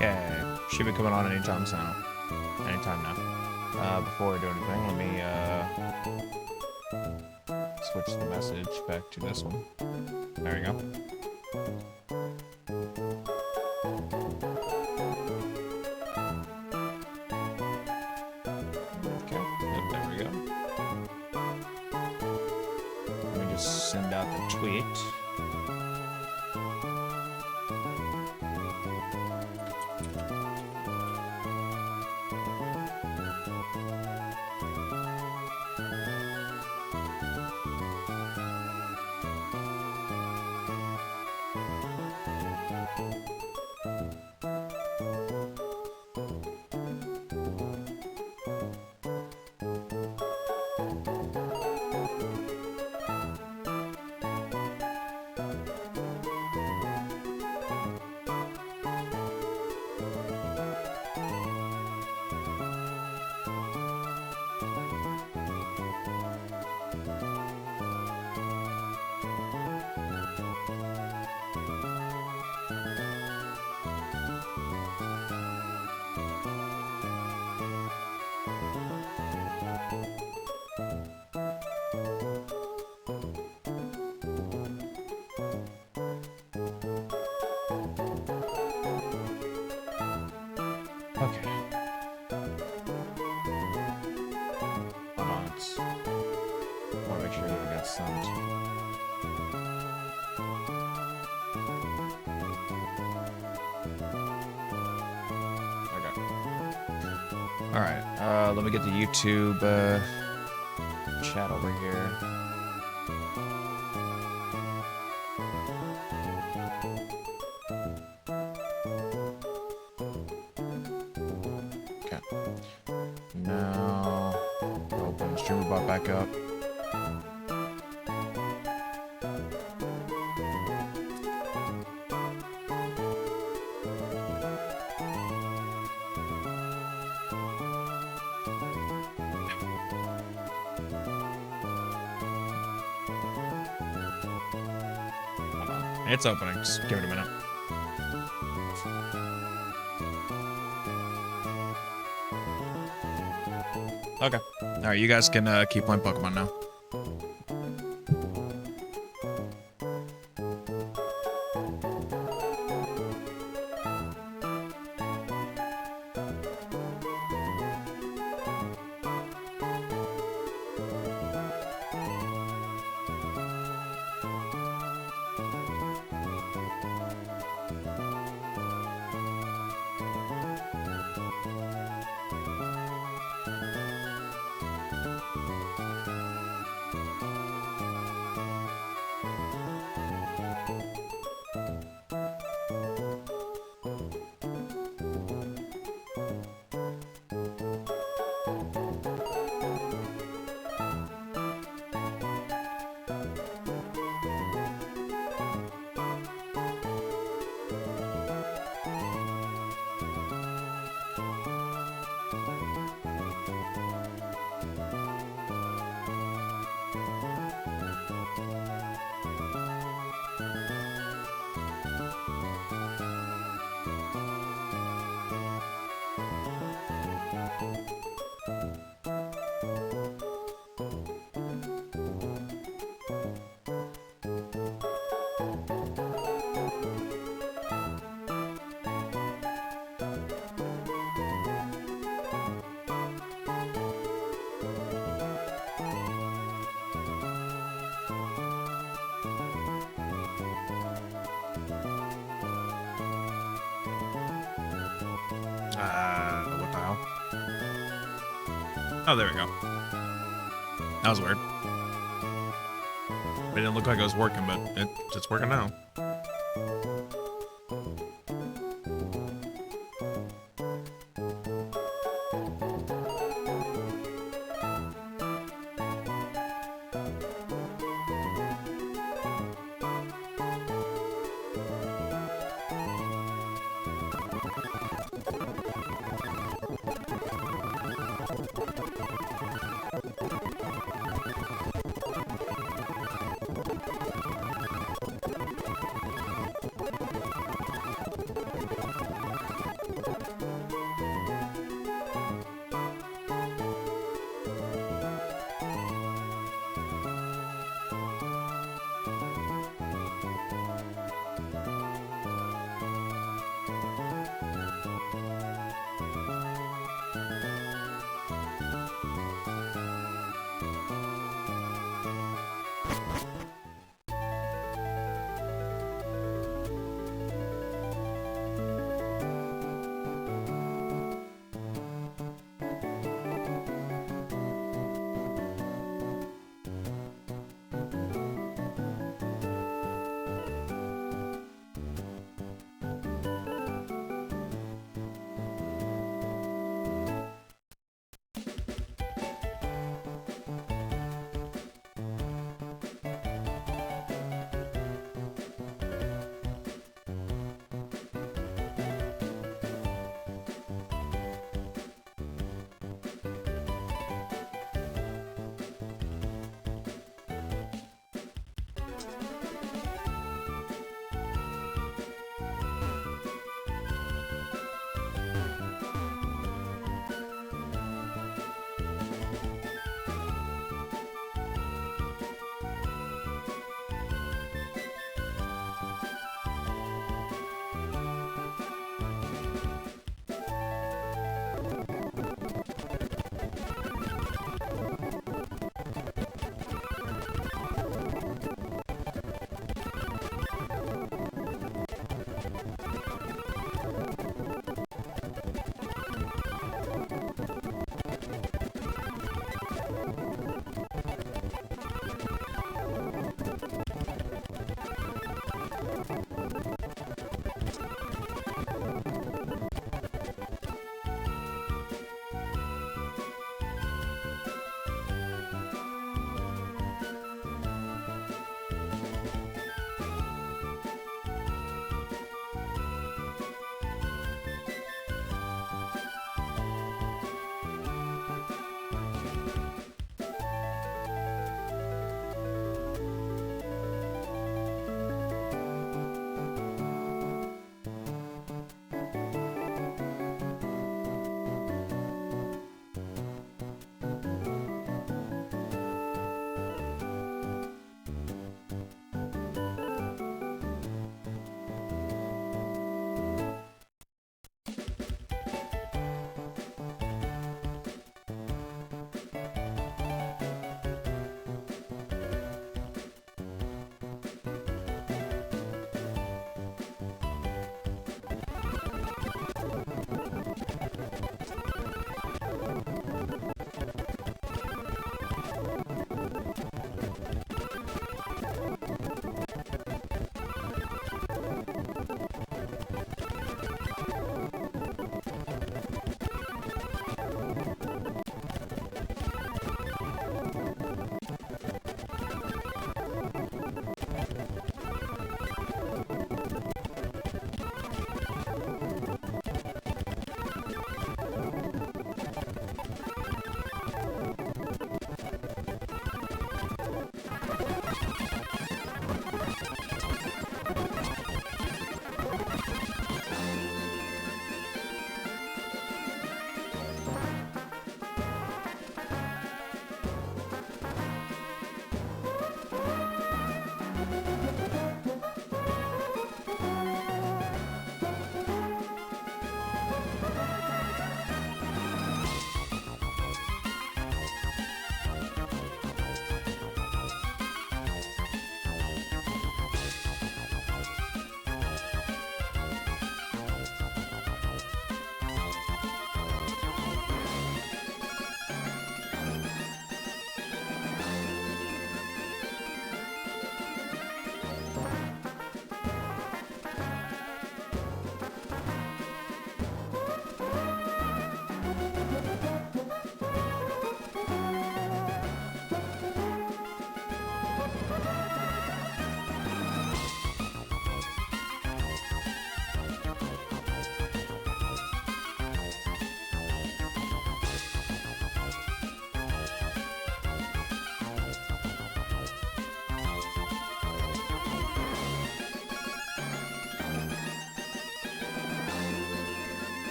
Yeah, should be coming on anytime now. Anytime now. Before I do anything, let me switch the message back to this one. There you go. Okay, yep, there we go. Let me just send out the tweet. Okay. Hold on, I want to make sure that we got sent. Okay. Alright, let me get the YouTube chat over here. Now, open streamer bot back up. It's opening, just give it a minute. Okay. Alright, you guys can keep playing Pokemon now. What the hell? Oh, there we go. That was weird. It didn't look like it was working, but it's working now.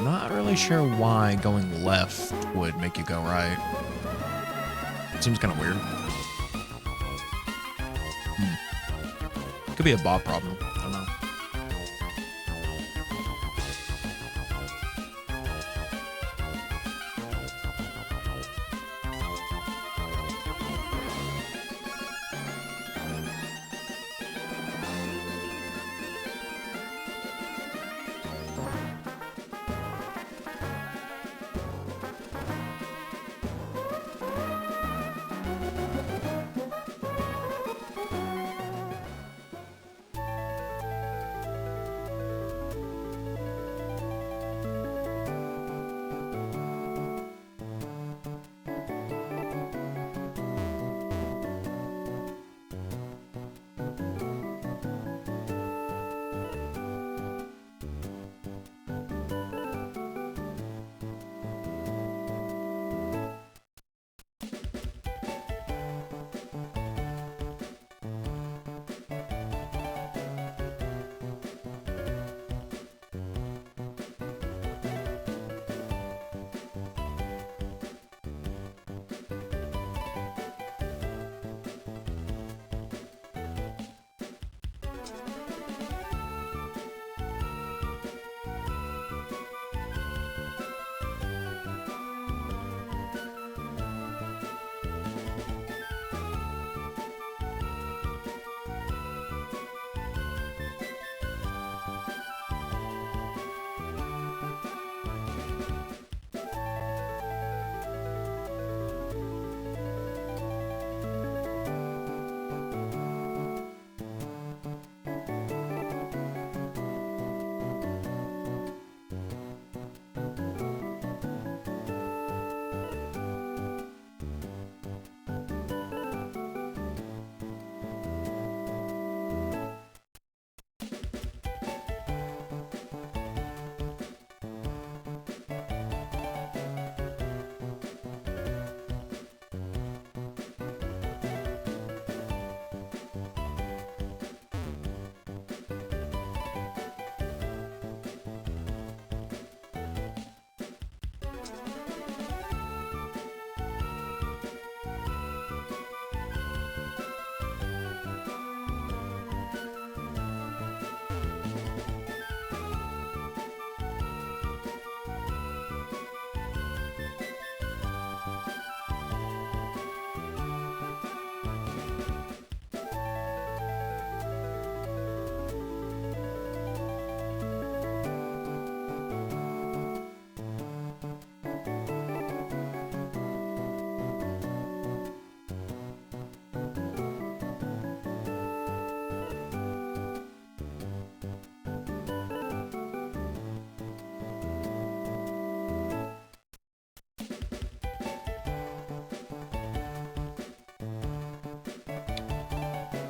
Not really sure why going left would make you go right. Seems kind of weird. Could be a bot problem. I don't know.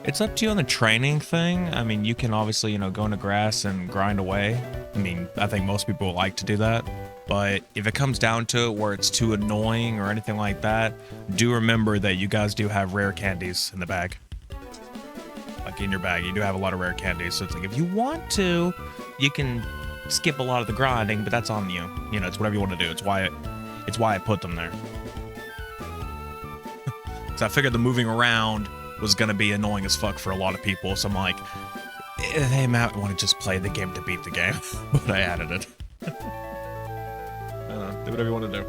It's up to you on the training thing. I mean, you can obviously, go into grass and grind away. I mean, I think most people like to do that. But if it comes down to it where it's too annoying or anything like that, do remember that you guys do have rare candies in the bag. Like in your bag, you do have a lot of rare candies. So it's like, if you want to, you can skip a lot of the grinding, but that's on you. It's whatever you want to do. It's why I put them there. Because I figured the moving around was going to be annoying as fuck for a lot of people. So I'm like, they might want to just play the game to beat the game. But I added it. Do whatever you want to do.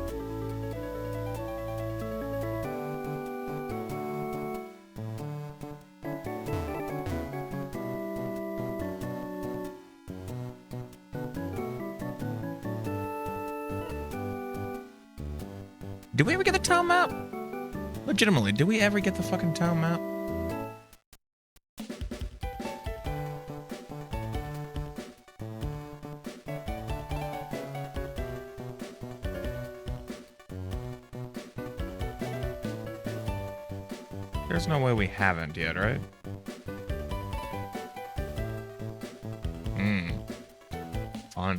Did we ever get the town map? Legitimately, did we ever get the fucking town map? There's no way we haven't yet, right? Fun.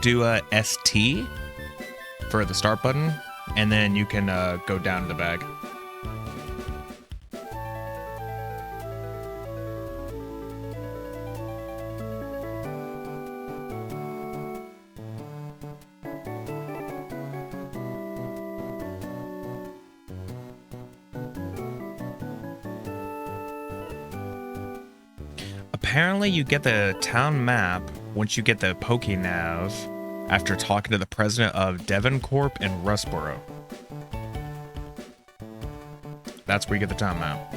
Do a ST? for the start button, and then you can go down to the bag. Apparently, you get the town map once you get the Pokenav after talking to the president of Devoncorp and Rustboro. That's where you get the town map.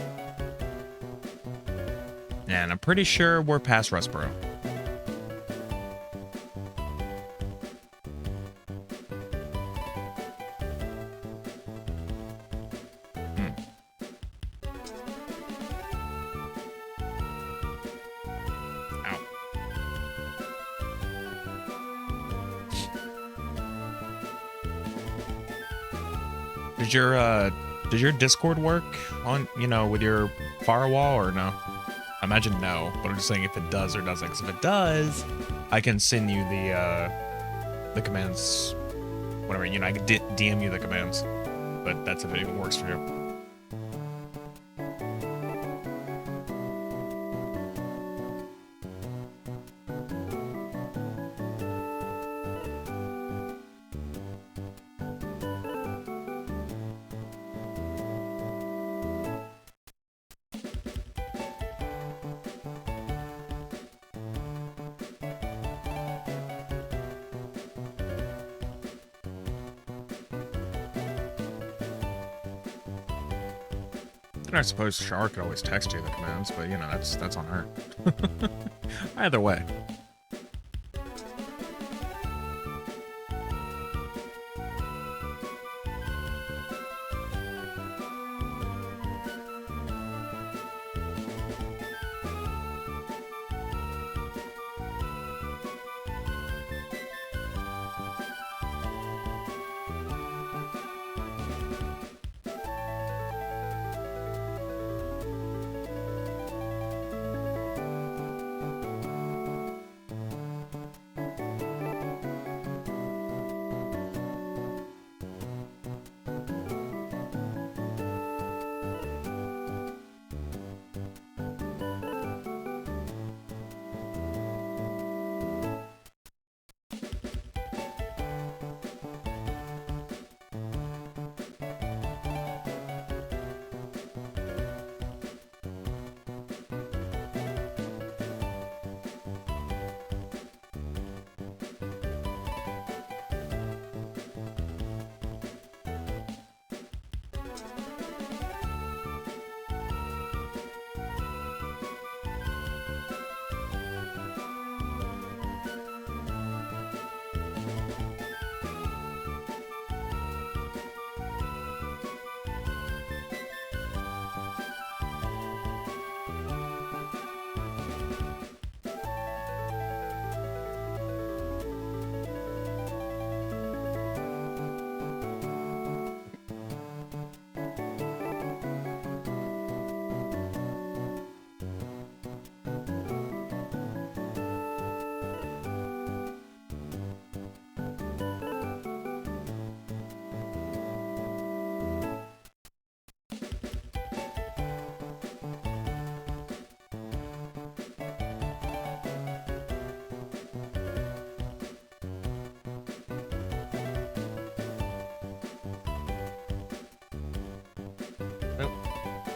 And I'm pretty sure we're past Rustboro. Does your Discord work on, with your firewall or no? I imagine no, but I'm just saying if it does or doesn't. Because if it does, I can send you the commands, whatever. I can DM you the commands, but that's if it even works for you. I suppose Char could always text you the commands, but that's on her. Either way.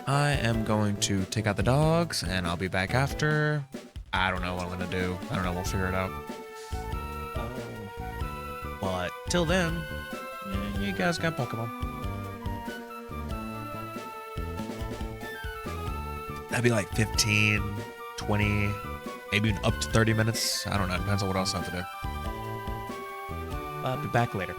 I am going to take out the dogs, and I'll be back after. I don't know what I'm gonna do. I don't know. We'll figure it out. But till then, you guys got Pokemon. That'd be like 15, 20, maybe even up to 30 minutes. I don't know. Depends on what else I have to do. I'll be back later.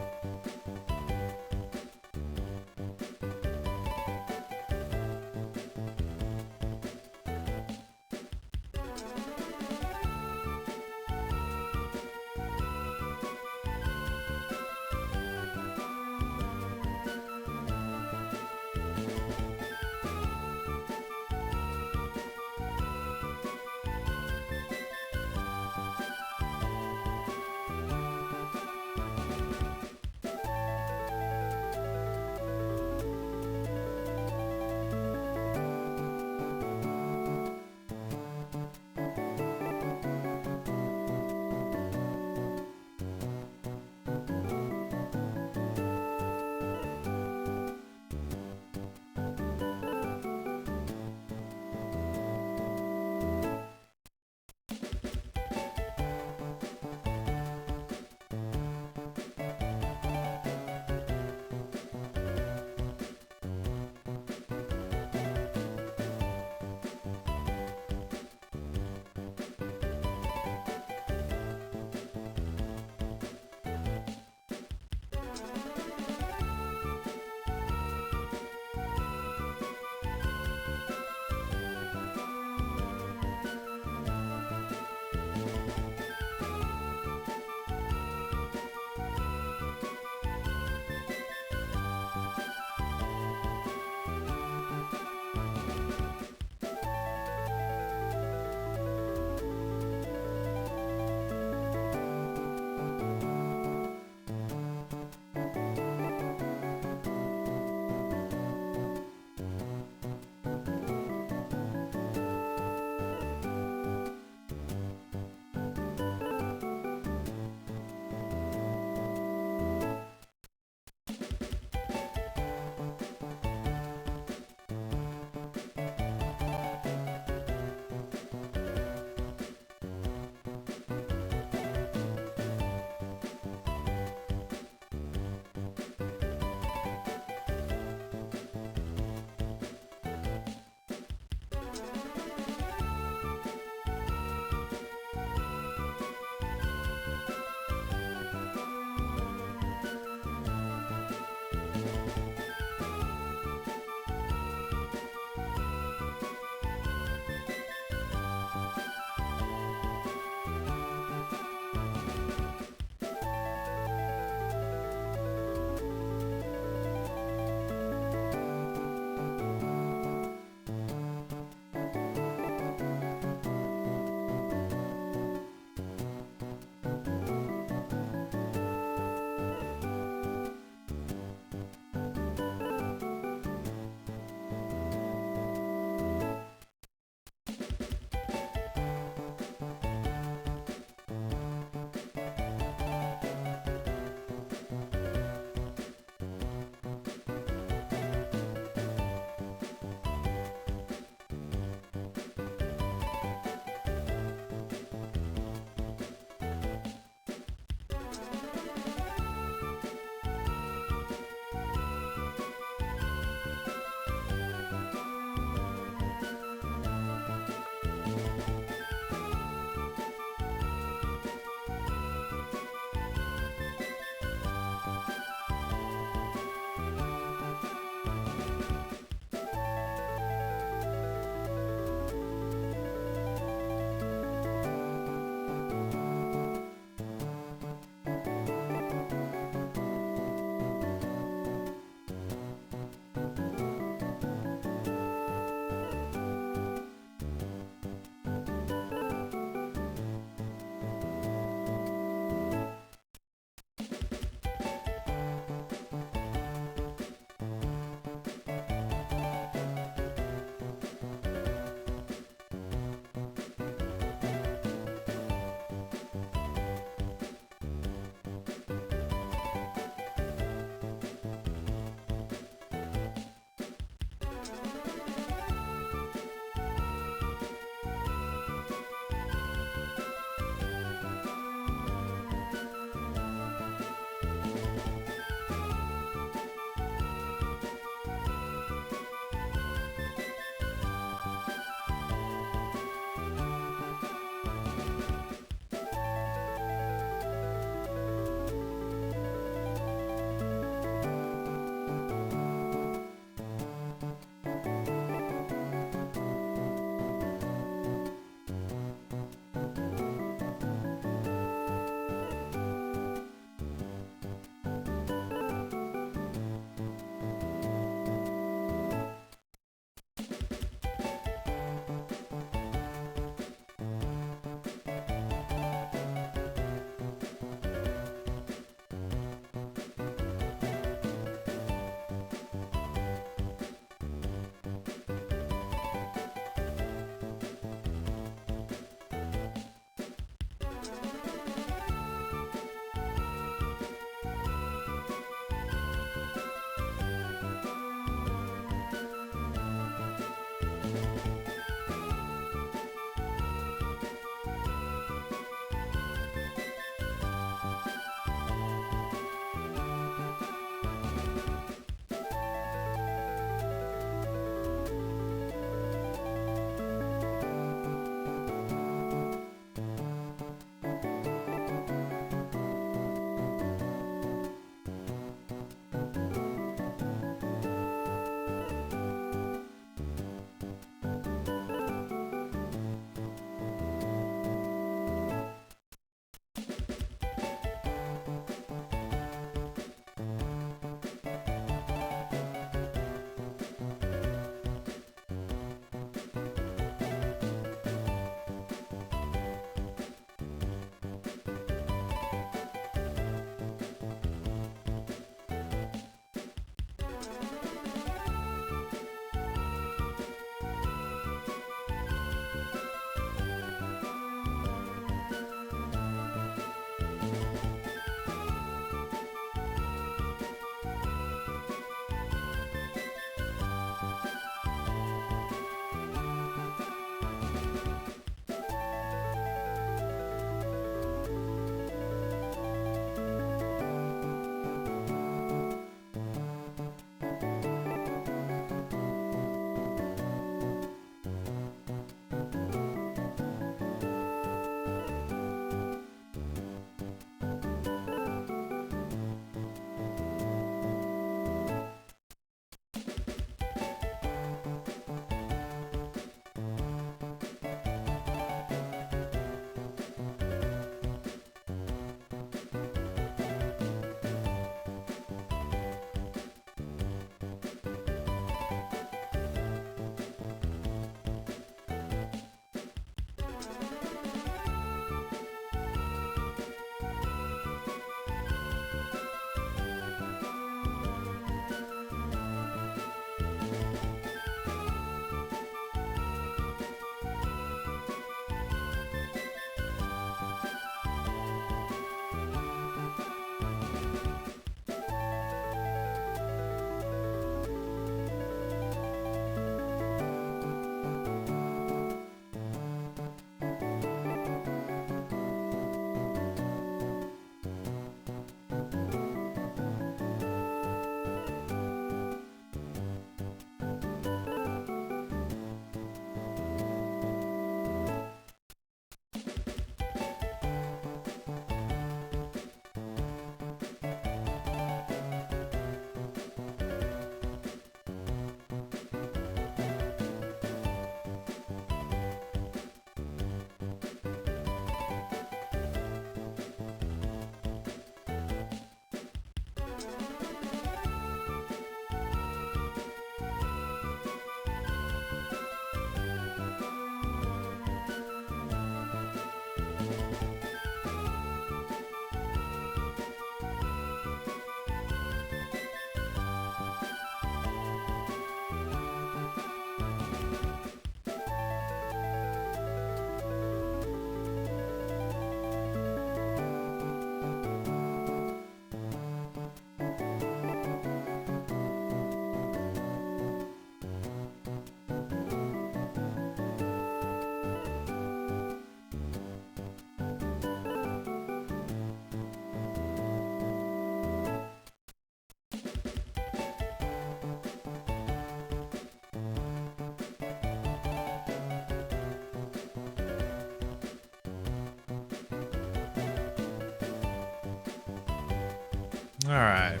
All right.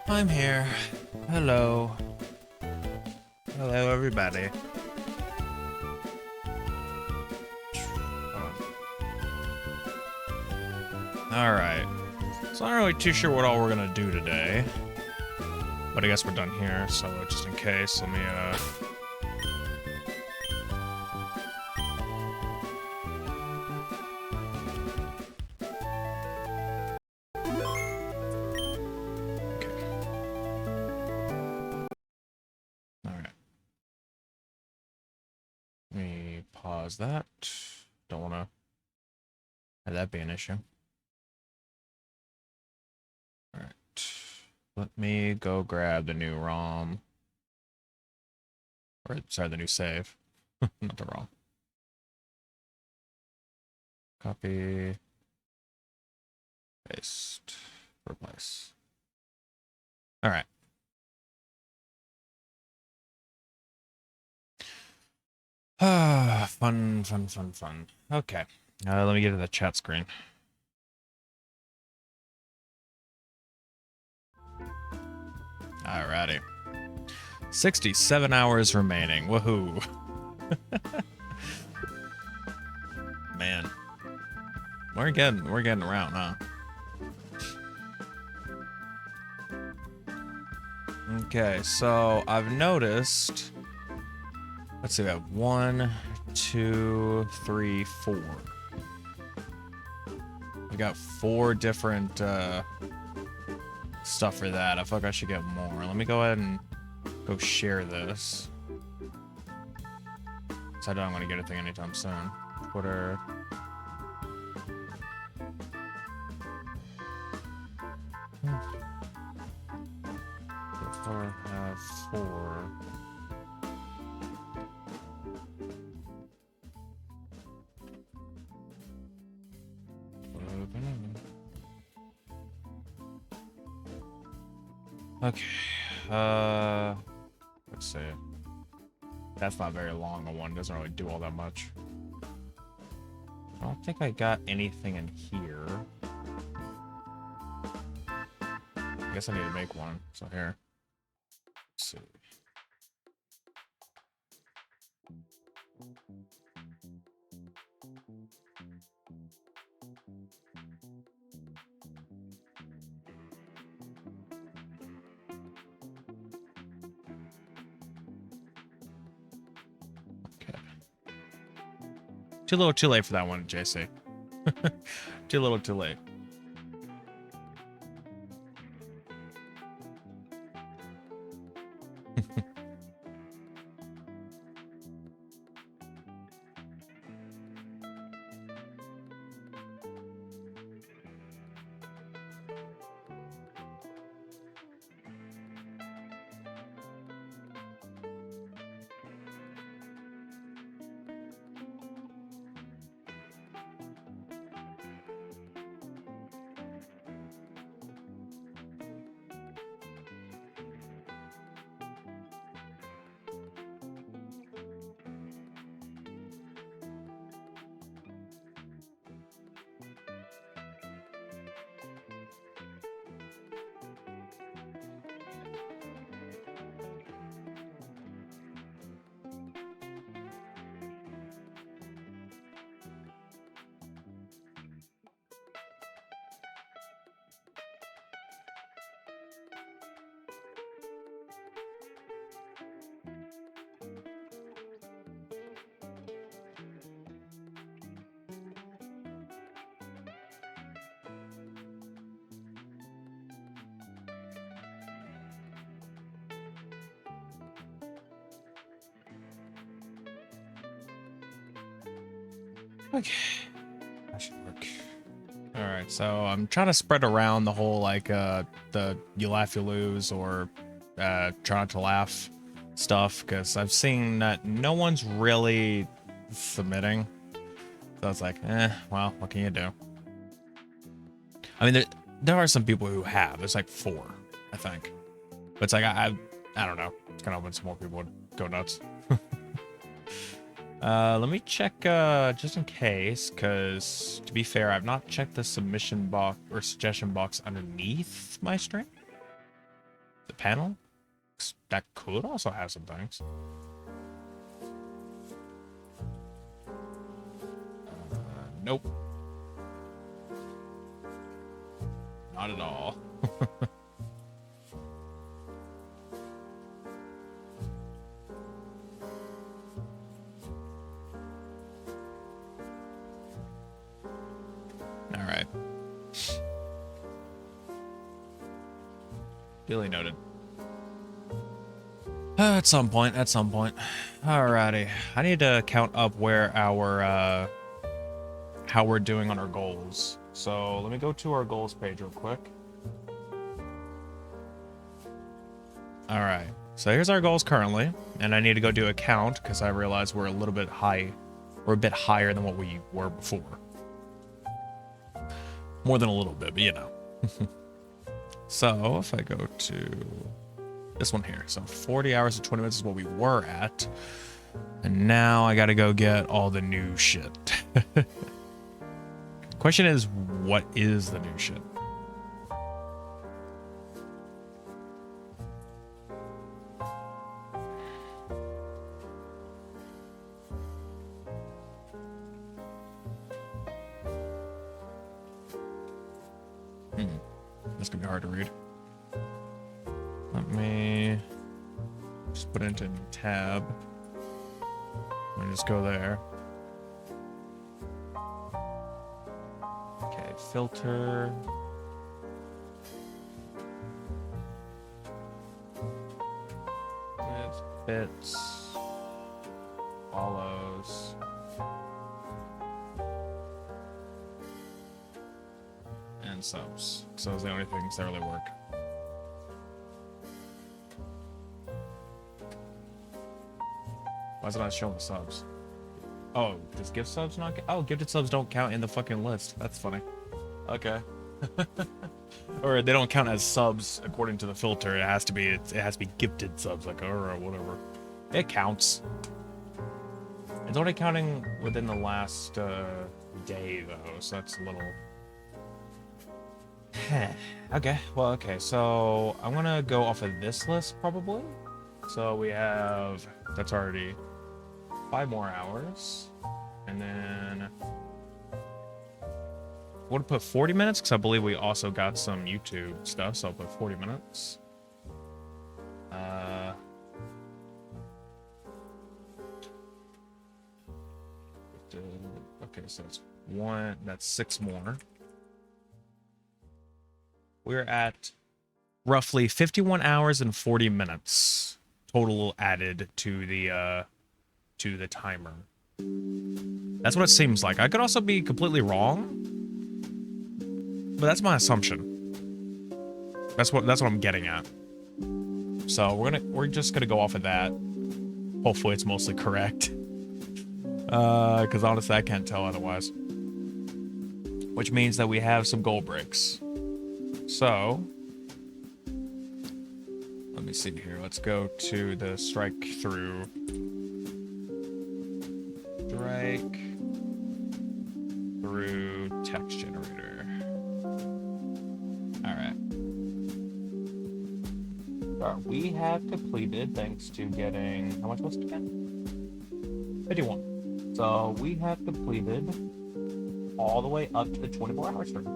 I'm here. Hello. Hello, everybody. All right. So I'm not really too sure what all we're gonna do today, but I guess we're done here. So just in case, let me Let me pause that. Don't want to have that be an issue. All right. Let me go grab the new ROM. Or, sorry, the new save. Not the ROM. Copy. Paste. Replace. All right. Ah, fun. Okay. Let me get to the chat screen. Alrighty. 67 hours remaining. Woohoo. Man. We're getting around, huh? Okay, so I've noticed. Let's see, we have 1, 2, 3, 4. We got 4 different stuff for that. I feel like I should get more. Let me go ahead and go share this. So I don't want to get anything anytime soon. Twitter. So far, I have 4. Okay. Let's see. That's not very long a one. Doesn't really do all that much. I don't think I got anything in here. I guess I need to make one. So here. Let's see. Too little, too late for that one, JC. Too little, too late. Okay, that should work. All right, so I'm trying to spread around the whole like the you laugh you lose or try not to laugh stuff because I've seen that no one's really submitting. So it's like, well, what can you do? I mean, there are some people who have. It's like 4, I think. But it's like I don't know. It's kind of when some more people would go nuts. Let me check, just in case, because to be fair, I've not checked the submission box or suggestion box underneath my stream. The panel? That could also have some things. Nope. Not at all. All right. Duly noted. At some point. Alrighty. I need to count up where our, how we're doing on our goals. So let me go to our goals page real quick. Alright. So here's our goals currently. And I need to go do a count because I realize we're a little bit high. We're a bit higher than what we were before. More than a little bit, but you know. So if I go to this one here. So 40 hours and 20 minutes is what we were at. And now I gotta go get all the new shit. Question is, what is the new shit? That's gonna be hard to read. Let me just put it into a new tab. Let me just go there. Okay, filter. It fits. Follows. And subs. So those are the only things that really work. Why is it not showing the subs? Oh, does gift subs not get? Oh, gifted subs don't count in the fucking list. That's funny. Okay. Or they don't count as subs according to the filter. It has to be gifted subs, like, or whatever. It counts. It's only counting within the last day though, so that's a little. Okay. Well, okay. So I'm gonna go off of this list probably. So we have that's already 5 more hours, and then I'm gonna put 40 minutes because I believe we also got some YouTube stuff. So I'll put 40 minutes. Okay, so it's one. That's 6 more. We're at roughly 51 hours and 40 minutes total added to the timer. That's what it seems like. I could also be completely wrong, but that's my assumption. That's what I'm getting at. So we're just gonna go off of that. Hopefully it's mostly correct. Because honestly I can't tell otherwise. Which means that we have some goal breaks. So let me see here. Let's go to the strike through. Strike through text generator. All right. We have completed thanks to getting how much was it again? 51. So we have completed all the way up to the 24-hour stream.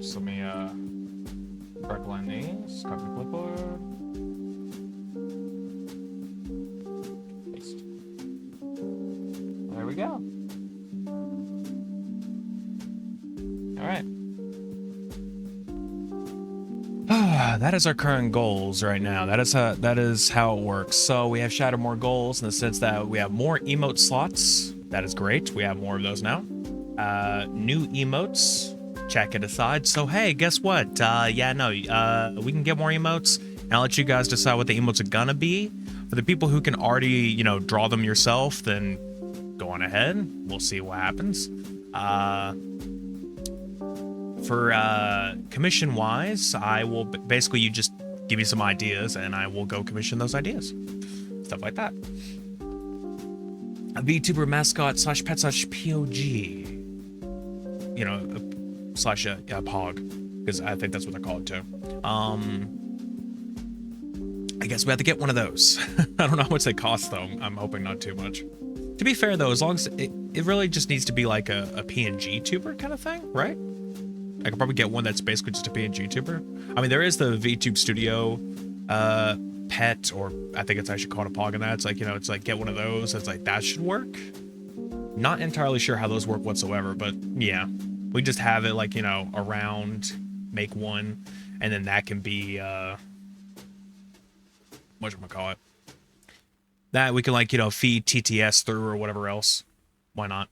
So let me correct line these, copy clipboard, paste. There we go. All right. That is our current goals right now. That is how it works. So we have shattered more goals in the sense that we have more emote slots. That is great. We have more of those now. New emotes. Check it aside. So hey, guess what? We can get more emotes, and I'll let you guys decide what the emotes are gonna be. For the people who can already, draw them yourself, then go on ahead. We'll see what happens. for commission wise, I will basically, you just give me some ideas and I will go commission those ideas, stuff like that. A VTuber mascot / pet / POG, you know, slash pog, because I think that's what they're called too. I guess we have to get one of those. I don't know how much they cost though. I'm hoping not too much. To be fair though, as long as it really just needs to be like a PNG tuber kind of thing, right? I could probably get one that's basically just a PNG tuber. I mean, there is the VTube Studio pet, or I think it's actually called a pog in that. It's like, you know, it's like get one of those. It's like that should work. Not entirely sure how those work whatsoever, but yeah, we just have it like, you know, around, make one, and then that can be whatchamacallit, that we can, like, you know, feed TTS through or whatever else. Why not?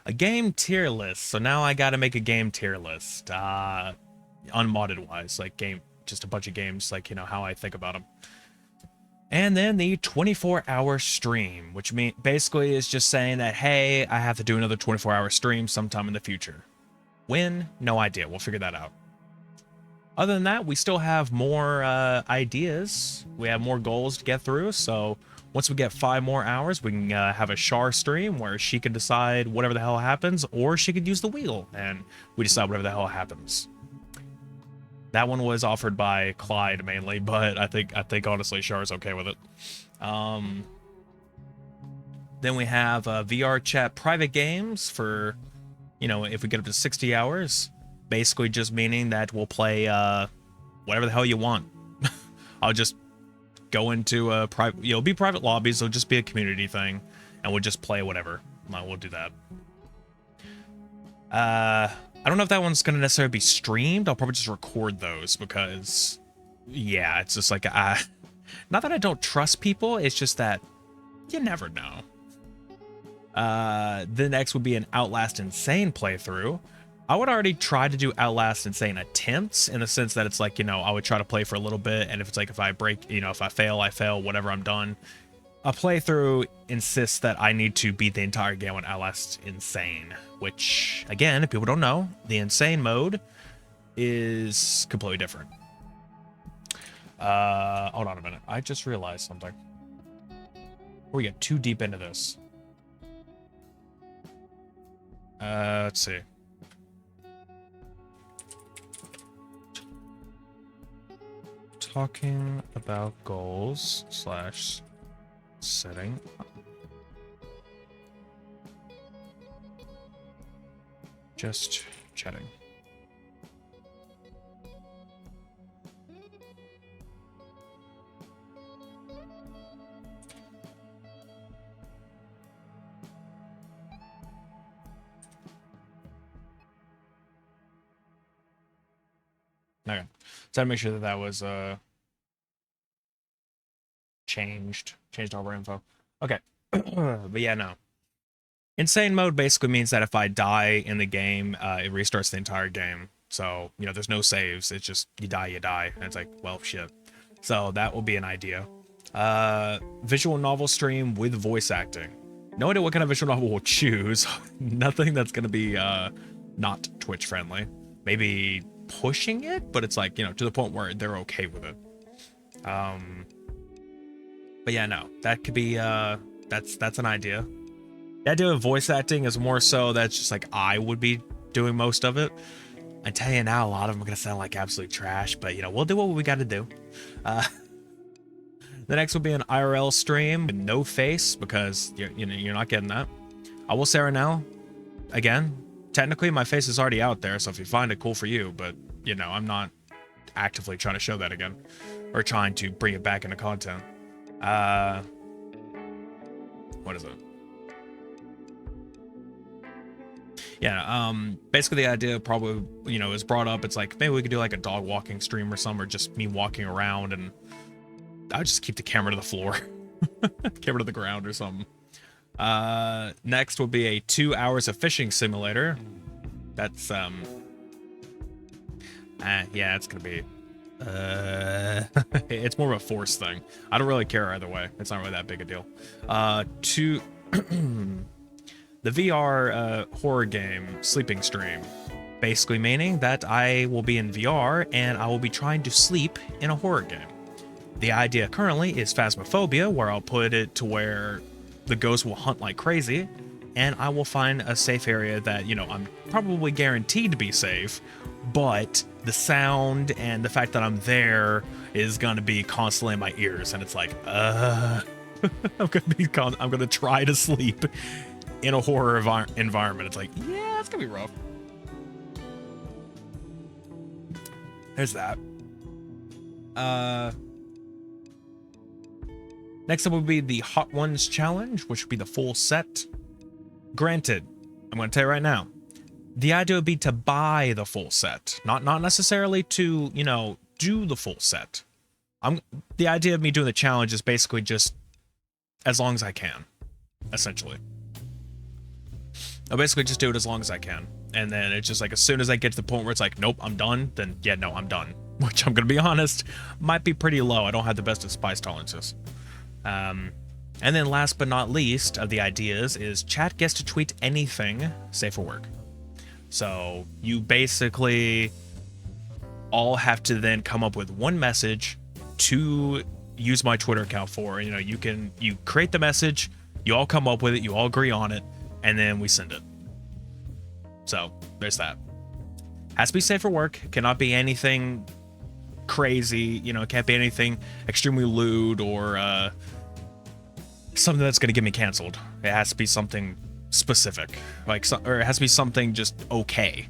A game tier list. So now I gotta make a game tier list, unmodded wise, like game, just a bunch of games, like, you know, how I think about them. And then the 24-hour stream, which basically is just saying that, hey, I have to do another 24-hour stream sometime in the future. When? No idea. We'll figure that out. Other than that, we still have more ideas. We have more goals to get through. So once we get 5 more hours, we can have a Char stream where she can decide whatever the hell happens, or she could use the wheel and we decide whatever the hell happens. That one was offered by Clyde mainly, but I think honestly Char's okay with it. Then we have VR chat private games for, you know, if we get up to 60 hours. Basically just meaning that we'll play whatever the hell you want. I'll just go into a private, you know, be private lobbies, it'll just be a community thing, and we'll just play whatever. We'll do that. I don't know if that one's gonna necessarily be streamed. I'll probably just record those because, yeah, it's just like, not that I don't trust people, it's just that you never know. The next would be an Outlast Insane playthrough. I would already try to do Outlast Insane attempts, in the sense that it's like, you know, I would try to play for a little bit, and if it's like, if I break, you know, if I fail, I fail, whatever, I'm done. A playthrough insists that I need to beat the entire game on Outlast Insane, which, again, if people don't know, the Insane mode is completely different. Hold on a minute. I just realized something. We get too deep into this. Let's see. Talking about goals / setting up. Just chatting. Okay, so I make sure that that was changed all our info. Okay, but yeah, no. Insane mode basically means that if I die in the game, it restarts the entire game. So, you know, there's no saves. It's just you die, and it's like, well, shit. So that will be an idea. Visual novel stream with voice acting. No idea what kind of visual novel we'll choose. Nothing that's gonna be not Twitch friendly. Maybe pushing it, but it's like, you know, to the point where they're okay with it. But yeah, no, that could be that's an idea. The idea of voice acting is more so that's just like I would be doing most of it. I tell you now, a lot of them are gonna sound like absolute trash, but you know, we'll do what we got to do. The next will be an IRL stream with no face, because you're not getting that. I will say right now, again, technically my face is already out there, so if you find it, cool for you, but you know, I'm not actively trying to show that again or trying to bring it back into content. What is it? Yeah, basically the idea probably, you know, is brought up. It's like, maybe we could do like a dog walking stream or something, or just me walking around, and I'll just keep the camera to the floor. Camera to the ground or something. Next will be a 2 hours of fishing simulator. That's, yeah, it's gonna be, it's more of a force thing. I don't really care either way. It's not really that big a deal. The VR horror game sleeping stream. basically meaning that I will be in VR and I will be trying to sleep in a horror game. The idea currently is Phasmophobia, where I'll put it to where the ghost will hunt like crazy, and I will find a safe area that, you know, I'm probably guaranteed to be safe, but the sound and the fact that I'm there is gonna be constantly in my ears, and it's like, I'm gonna try to sleep in a horror environment. It's like, yeah, it's gonna be rough. There's that. Next up would be the Hot Ones challenge, which would be the full set. Granted, I'm going to tell you right now, the idea would be to buy the full set, not necessarily to, you know, do the full set. The idea of me doing the challenge is basically just as long as I can, essentially. I'll basically just do it as long as I can. And then it's just like, as soon as I get to the point where it's like, nope, I'm done, then yeah, no, I'm done. Which I'm going to be honest, might be pretty low. I don't have the best of spice tolerances. And then last but not least of the ideas is chat gets to tweet anything safe for work. So you basically all have to then come up with one message to use my Twitter account for. You know, you create the message, you all come up with it, you all agree on it, and then we send it. So there's that. Has to be safe for work. Cannot be anything crazy. You know, it can't be anything extremely lewd or something that's going to get me canceled. It has to be something specific, like, or it has to be something just okay.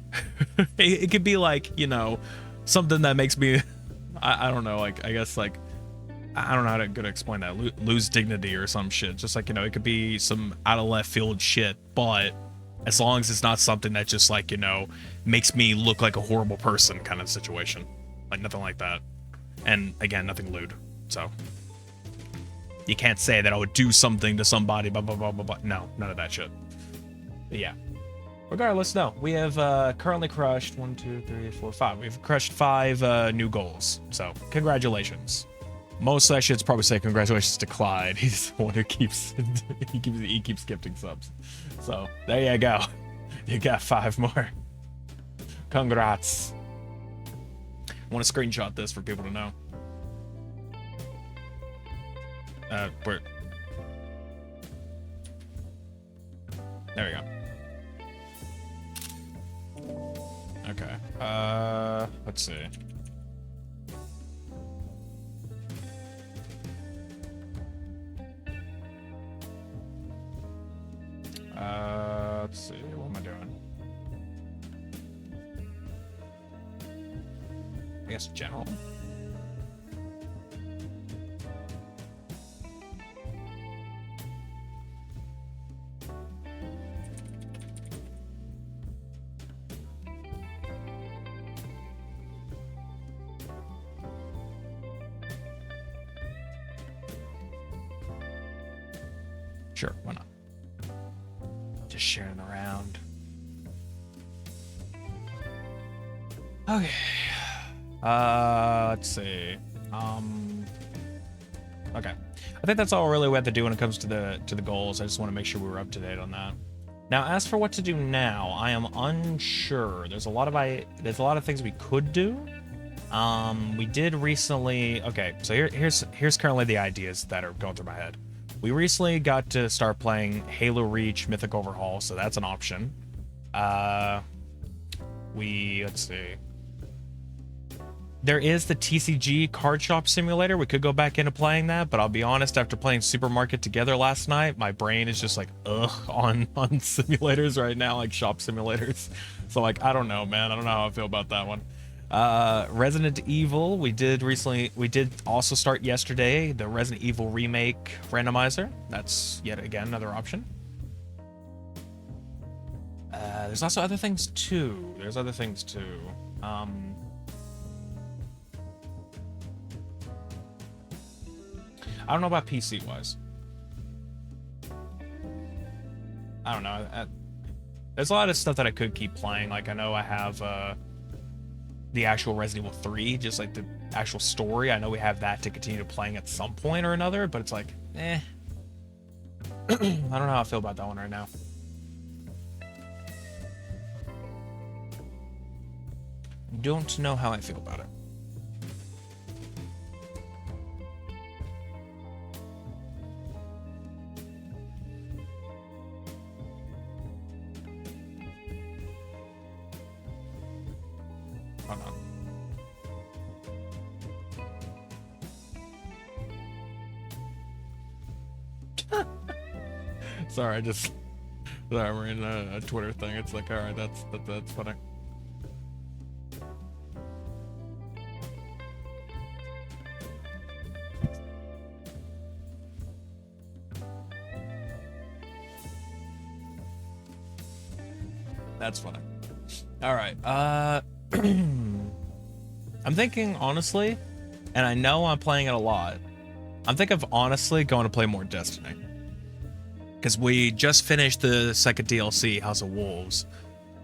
It could be like, you know, something that makes me, I don't know, like, I guess, like, I don't know how to explain that, lose dignity or some shit. Just like, you know, it could be some out of left field shit, but as long as it's not something that just, like, you know, makes me look like a horrible person kind of situation. Like, nothing like that. And again, nothing lewd. So you can't say that I would do something to somebody, blah, blah, blah, blah, blah. No, none of that shit. But yeah. Regardless, no. We have currently crushed 1, 2, 3, 4, 5. We've crushed 5 new goals. So, congratulations. Most I should probably say congratulations to Clyde. He's the one who keeps he keeps gifting subs. So, there you go. You got 5 more. Congrats. I want to screenshot this for people to know. Where? There we go. Okay. Let's see. Let's see. What am I doing? I guess general. Sure, why not? Just sharing around. Okay. Let's see. Okay. I think that's all really we have to do when it comes to the goals. I just want to make sure we were up to date on that. Now, as for what to do now, I am unsure. There's a lot of things we could do. We did recently. Okay, so here's currently the ideas that are going through my head. We recently got to start playing Halo Reach Mythic Overhaul, so that's an option. Let's see. There is the TCG Card Shop Simulator. We could go back into playing that, but I'll be honest, after playing Supermarket Together last night, my brain is just like, ugh, on simulators right now, like shop simulators. So, like, I don't know, man. I don't know how I feel about that one. Resident Evil, we did also start yesterday, the Resident Evil Remake randomizer. That's yet again another option. There's also other things too. I don't know about PC wise. I don't know. There's a lot of stuff that I could keep playing. Like, I know I have the actual Resident Evil 3, just like the actual story. I know we have that to continue playing at some point or another, but it's like, I don't know how I feel about that one right now. Don't know how I feel about it. Hold on. Sorry, sorry, we're in a Twitter thing. It's like, all right, that's funny. That's funny. All right. I'm thinking honestly, and I know I'm playing it a lot. I'm thinking of honestly going to play more Destiny. Because we just finished the second DLC, House of Wolves.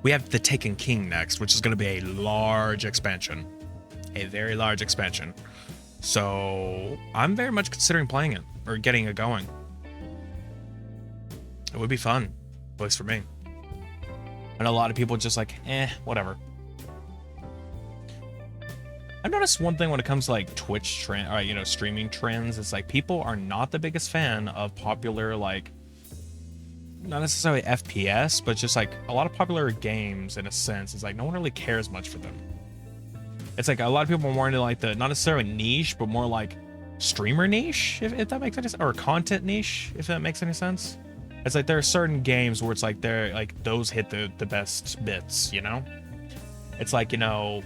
We have the Taken King next, which is going to be a large expansion. A very large expansion. So I'm very much considering playing it, or getting it going. It would be fun, at least for me. I know a lot of people just like, whatever. I've noticed one thing when it comes to like Twitch trend, or you know, streaming trends. It's like people are not the biggest fan of popular, like, not necessarily FPS, but just like a lot of popular games in a sense. It's like no one really cares much for them. It's like a lot of people are more into like the not necessarily niche, but more like streamer niche, if that makes any sense, or content niche, if that makes any sense. It's like there are certain games where it's like they're like those hit the best bits, you know? It's like, you know,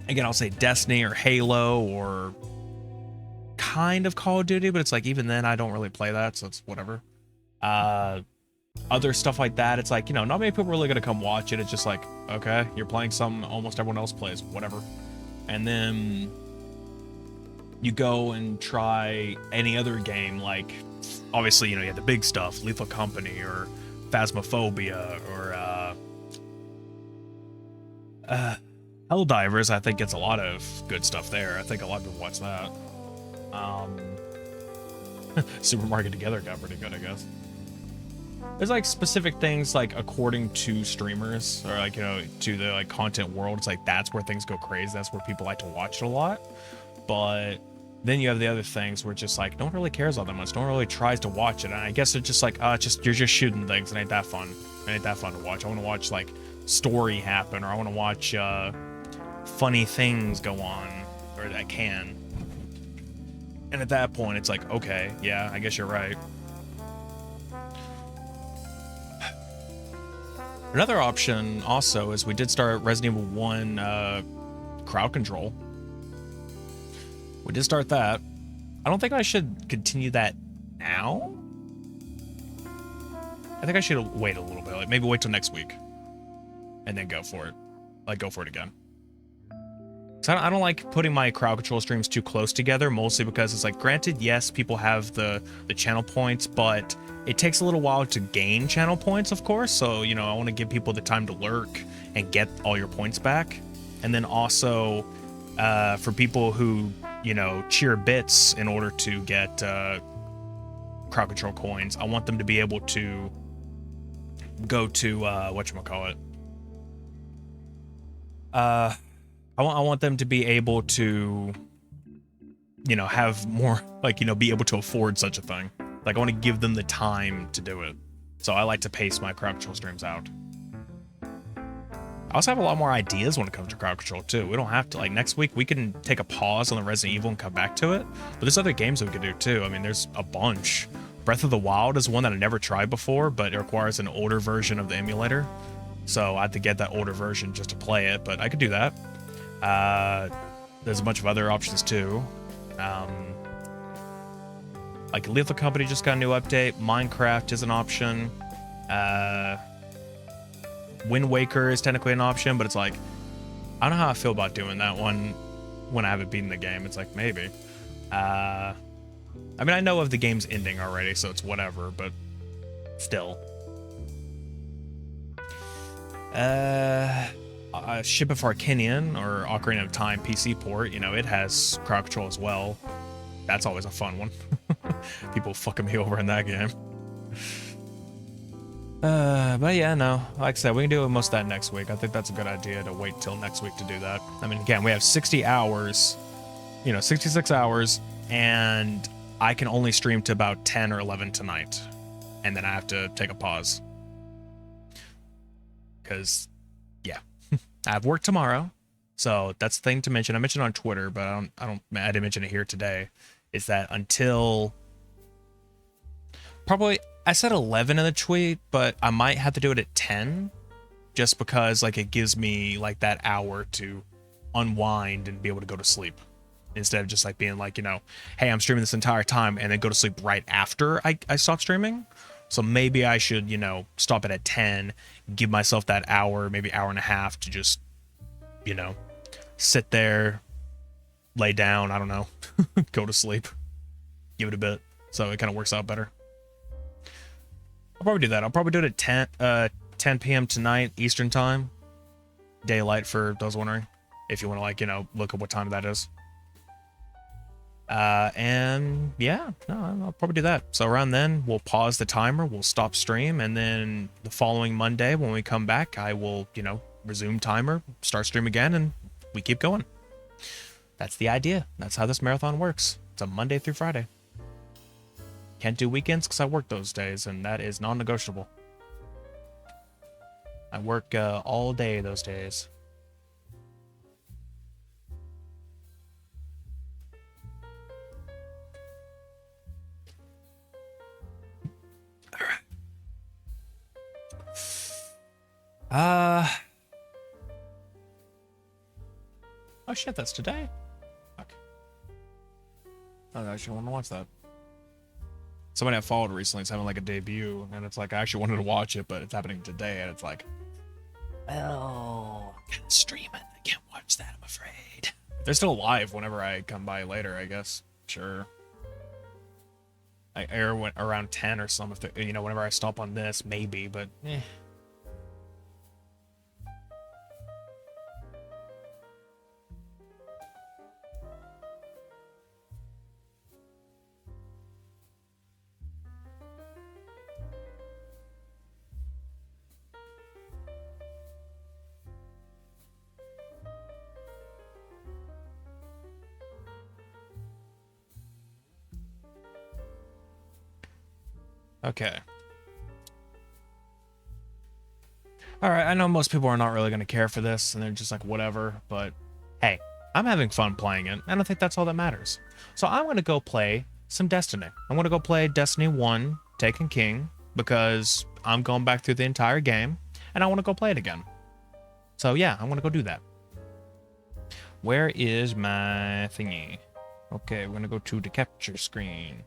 again, I'll say Destiny or Halo or kind of Call of Duty, but it's like even then I don't really play that, so it's whatever. Other stuff like that, it's like, you know, not many people are really gonna come watch it. It's just like, okay, you're playing something almost everyone else plays, whatever. And then you go and try any other game, like obviously, you know, you have the big stuff, Lethal Company or Phasmophobia or Helldivers. I think gets a lot of good stuff there. I think a lot of people watch that. Supermarket Together got pretty good, I guess. There's like specific things like according to streamers or like, you know, to the like content world. It's like that's where things go crazy. That's where people like to watch it a lot. But then you have the other things where it's just like no one really cares all that much. No one really tries to watch it. And I guess it's just like, you're just shooting things. It ain't that fun. It ain't that fun to watch. I want to watch like story happen, or I want to watch funny things go on, or that can. And at that point, it's like, okay, yeah, I guess you're right. Another option also is we did start Resident Evil 1 crowd control. We did start that. I don't think I should continue that now. I think I should wait a little bit, like maybe wait till next week and then go for it. Like go for it again. So I don't like putting my crowd control streams too close together, mostly because it's like, granted, yes, people have the channel points, but it takes a little while to gain channel points, of course. So, you know, I want to give people the time to lurk and get all your points back. And then also for people who, you know, cheer bits in order to get crowd control coins, I want them to be able to go to, whatchamacallit? I want them to be able to, you know, have more, like, you know, be able to afford such a thing. Like, I want to give them the time to do it. So I like to pace my crowd control streams out. I also have a lot more ideas when it comes to crowd control, too. We don't have to, like, next week, we can take a pause on the Resident Evil and come back to it. But there's other games that we could do, too. I mean, there's a bunch. Breath of the Wild is one that I never tried before, but it requires an older version of the emulator. So I have to get that older version just to play it, but I could do that. There's a bunch of other options too. Like Lethal Company just got a new update. Minecraft is an option. Wind Waker is technically an option, but it's like, I don't know how I feel about doing that one when I haven't beaten the game. It's like, maybe. I mean, I know of the game's ending already, so it's whatever, but still. Ship of Arcanian or Ocarina of Time PC port, you know, it has crowd control as well. That's always a fun one. People fucking me over in that game. But yeah, no. Like I said, we can do most of that next week. I think that's a good idea to wait till next week to do that. I mean, again, we have 60 hours, 66 hours, and I can only stream to about 10 or 11 tonight. And then I have to take a pause. Because, yeah, I have work tomorrow. So that's the thing to mention. I mentioned on Twitter, but I didn't mention it here today. Is that until probably, I said 11 in the tweet, but I might have to do it at 10 just because like it gives me like that hour to unwind and be able to go to sleep instead of just like being like, hey, I'm streaming this entire time and then go to sleep right after I stop streaming. So maybe I should, stop it at 10, give myself that hour, maybe hour and a half to just, sit there, lay down, I don't know, go to sleep, give it a bit. So it kind of works out better. I'll probably do that. I'll probably do it at 10 p.m. tonight, Eastern time. Daylight for those wondering. If you want to, like, look at what time that is. And yeah, no, I'll probably do that. So around then, we'll pause the timer, we'll stop stream, and then the following Monday, when we come back, I will, resume timer, start stream again, and we keep going. That's the idea. That's how this marathon works. It's a Monday through Friday. Can't do weekends because I work those days, and that is non-negotiable. I work all day those days. All right. Oh shit, that's today? Fuck. I actually want to watch that. Somebody I followed recently is having like a debut, and it's like I actually wanted to watch it, but it's happening today, and it's like, well, I can't stream it. I can't watch that, I'm afraid. They're still live whenever I come by later, I guess. Sure. I air around 10 or something, whenever I stop on this, maybe, but eh. Okay. Alright, I know most people are not really going to care for this, and they're just like, whatever, but hey, I'm having fun playing it, and I think that's all that matters. So I'm going to go play some Destiny. I'm going to go play Destiny 1, Taken King, because I'm going back through the entire game, and I want to go play it again. So yeah, I'm going to go do that. Where is my thingy? Okay, we're going to go to the capture screen.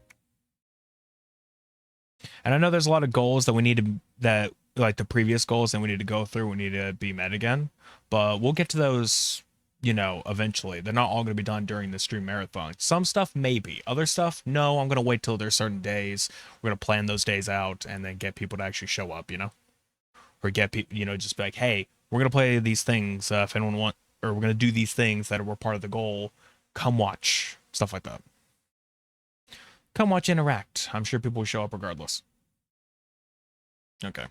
And I know there's a lot of goals that we need to, like the previous goals that we need to go through, we need to be met again. But we'll get to those, eventually. They're not all going to be done during the stream marathon. Some stuff, maybe. Other stuff, no, I'm going to wait till there's certain days. We're going to plan those days out and then get people to actually show up, Or get people, just be like, hey, we're going to play these things. If anyone or we're going to do these things that were part of the goal. Come watch. Stuff like that. Come watch, interact. I'm sure people will show up regardless. Okay.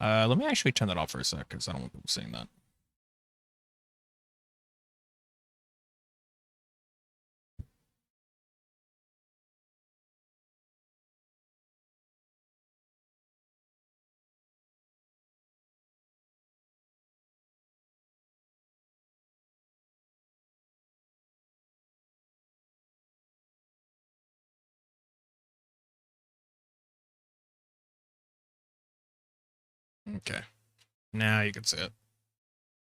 Let me actually turn that off for a sec, because I don't want people seeing that. Okay. Now you can see it.